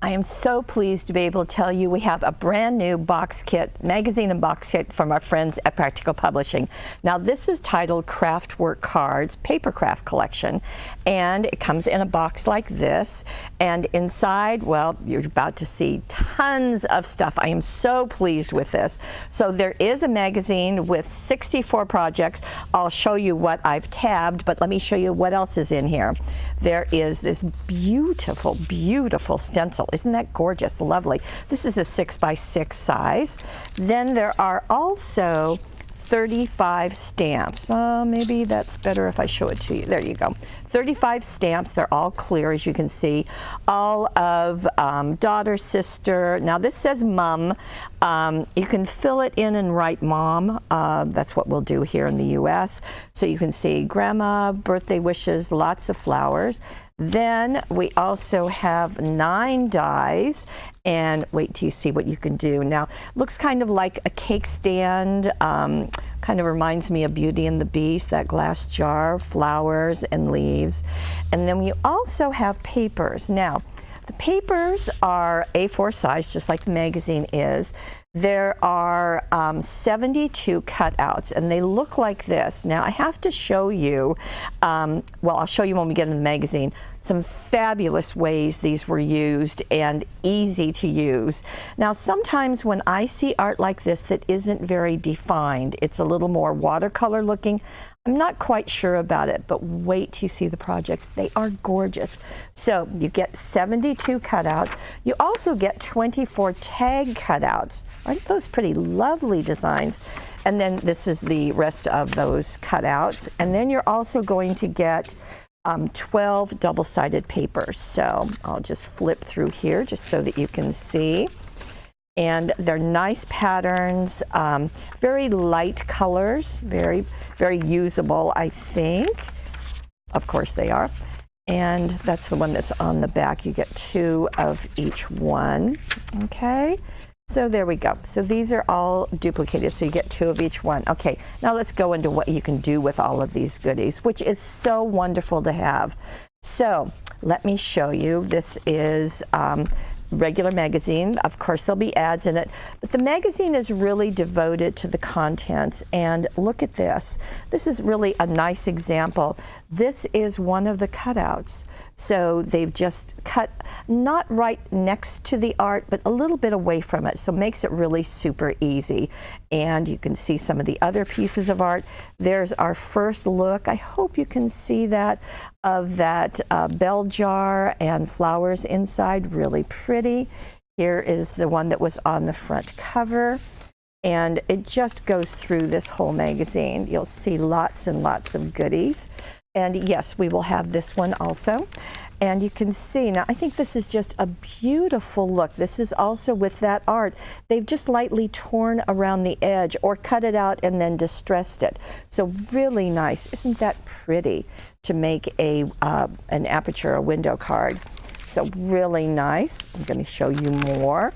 I am so pleased to be able to tell you we have a brand new box kit, magazine and box kit from our friends at Practical Publishing. Now this is titled Craftwork Cards Paper Craft Collection, and it comes in a box like this, and inside, well, you're about to see tons of stuff. I am so pleased with this. So there is a magazine with 64 projects. I'll show you what I've tabbed, but let me show you what else is in here. There is this beautiful, beautiful stencil. Isn't that gorgeous? Lovely. This is a 6x6 size. Then there are also 35 stamps. Maybe that's better if I show it to you. There you go. 35 stamps. They're all clear, as you can see. All of daughter, sister. Now this says mom. You can fill it in and write mom. That's what we'll do here in the U.S. So you can see grandma, birthday wishes, lots of flowers. Then we also have 9 dies, and wait till you see what you can do. Now, looks kind of like a cake stand, kind of reminds me of Beauty and the Beast, that glass jar, flowers and leaves. And then we also have papers. Now, the papers are A4 size, just like the magazine is. There are 72 cutouts, and they look like this. Now, I have to show you, well, I'll show you when we get in the magazine, some fabulous ways these were used and easy to use. Now, sometimes when I see art like this that isn't very defined, it's a little more watercolor looking, I'm not quite sure about it, but wait till you see the projects. They are gorgeous. So you get 72 cutouts. You also get 24 tag cutouts. Aren't those pretty lovely designs? And then this is the rest of those cutouts. And then you're also going to get 12 double-sided papers. So I'll just flip through here just so that you can see. And they're nice patterns, very light colors, very, very usable, I think. Of course they are. And that's the one that's on the back. You get 2 of each one. Okay, so there we go. So these are all duplicated, so you get 2 of each one. Okay, now let's go into what you can do with all of these goodies, which is so wonderful to have. So let me show you. This is regular magazine. Of course, there'll be ads in it, but the magazine is really devoted to the contents. And look at this. This is really a nice example. This is one of the cutouts. So they've just cut not right next to the art, but a little bit away from it. So it makes it really super easy. And you can see some of the other pieces of art. There's our first look. I hope you can see that, of that bell jar and flowers inside. Really pretty. Here is the one that was on the front cover. And it just goes through this whole magazine. You'll see lots and lots of goodies. And yes, we will have this one also. And you can see, now I think this is just a beautiful look. This is also with that art. They've just lightly torn around the edge or cut it out and then distressed it. So really nice. Isn't that pretty to make an aperture, a window card? So really nice. I'm going to show you more.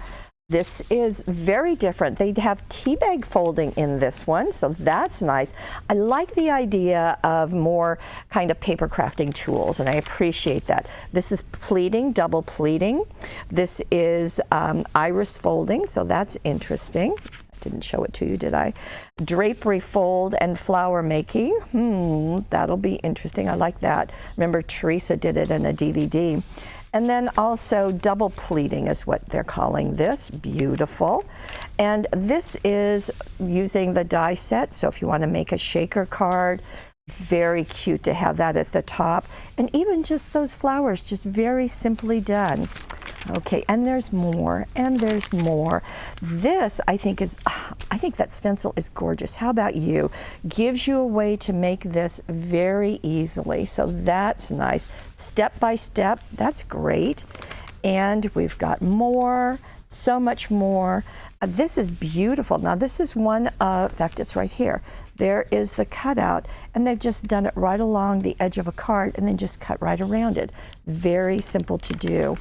This is very different. They have tea bag folding in this one, so that's nice. I like the idea of more kind of paper crafting tools, and I appreciate that. This is pleating, double pleating. This is iris folding, so that's interesting. I didn't show it to you, did I? Drapery fold and flower making. That'll be interesting. I like that. Remember, Teresa did it in a DVD. And then also double pleating is what they're calling this. Beautiful. And this is using the die set. So if you want to make a shaker card, very cute to have that at the top. And even just those flowers, just very simply done. Okay, and there's more, and there's more. This, I think that stencil is gorgeous. How about you? Gives you a way to make this very easily. So that's nice. Step by step, that's great. And we've got more, so much more. This is beautiful. Now this is one, in fact, it's right here. There is the cutout, and they've just done it right along the edge of a card and then just cut right around it. Very simple to do.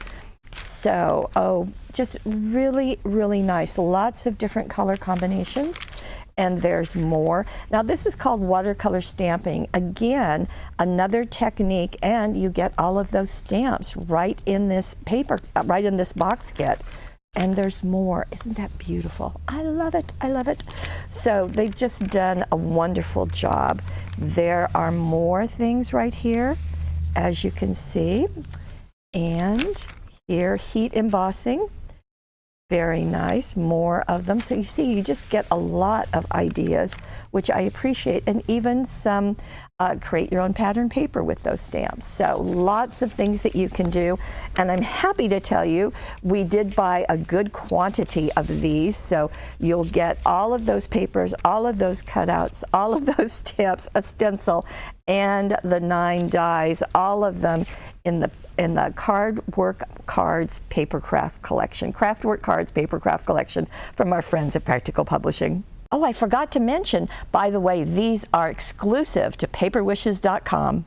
So, just really, really nice. Lots of different color combinations. and there's more. Now this is called watercolor stamping. Again, another technique, and you get all of those stamps right in this paper, right in this box kit. And there's more. Isn't that beautiful? I love it. I love it. So they've just done a wonderful job. There are more things right here, as you can see. And here, heat embossing. Very nice, more of them. So you see, you just get a lot of ideas, which I appreciate, and even some create your own pattern paper with those stamps. So lots of things that you can do, and I'm happy to tell you we did buy a good quantity of these, so you'll get all of those papers, all of those cutouts, all of those stamps, a stencil, and the 9 dies, all of them in the Craftwork Cards Papercraft Collection. Craftwork Cards Papercraft Collection from our friends at Practical Publishing. Oh, I forgot to mention, by the way, these are exclusive to paperwishes.com.